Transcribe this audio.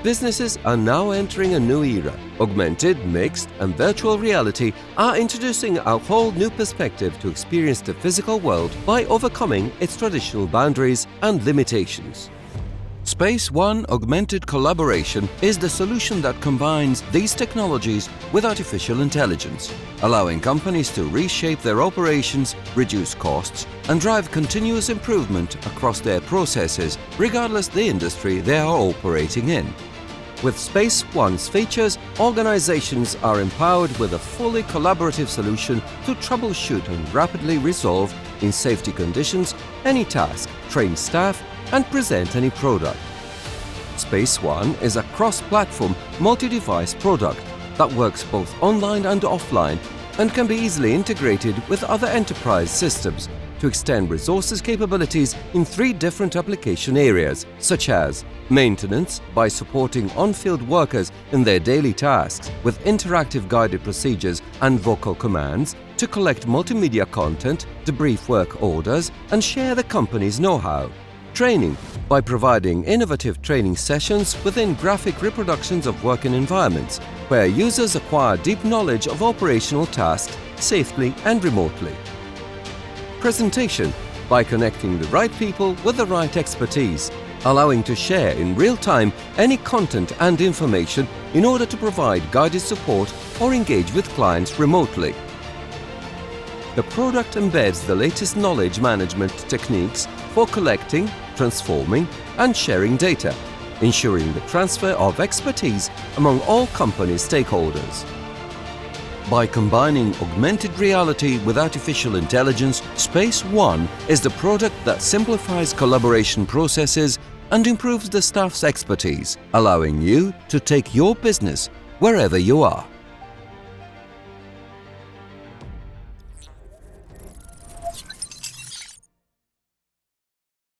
Businesses are now entering a new era. Augmented, mixed and virtual reality are introducing a whole new perspective to experience the physical world by overcoming its traditional boundaries and limitations. SPACE1 Augmented Collaboration is the solution that combines these technologies with artificial intelligence, allowing companies to reshape their operations, reduce costs, and drive continuous improvement across their processes, regardless the industry they are operating in. With SPACE1's features, organizations are empowered with a fully collaborative solution to troubleshoot and rapidly resolve, in safety conditions, any task, train staff, and present any product. SPACE1 is a cross-platform, multi-device product that works both online and offline and can be easily integrated with other enterprise systems to extend resources capabilities in 3 different application areas, such as maintenance by supporting on-field workers in their daily tasks with interactive guided procedures and vocal commands to collect multimedia content, debrief work orders, and share the company's know-how. Training by providing innovative training sessions within graphic reproductions of working environments where users acquire deep knowledge of operational tasks safely and remotely. Presentation by connecting the right people with the right expertise, allowing to share in real time any content and information in order to provide guided support or engage with clients remotely. The product embeds the latest knowledge management techniques for collecting, transforming and sharing data, ensuring the transfer of expertise among all company stakeholders. By combining augmented reality with artificial intelligence, SPACE1 is the product that simplifies collaboration processes and improves the staff's expertise, allowing you to take your business wherever you are.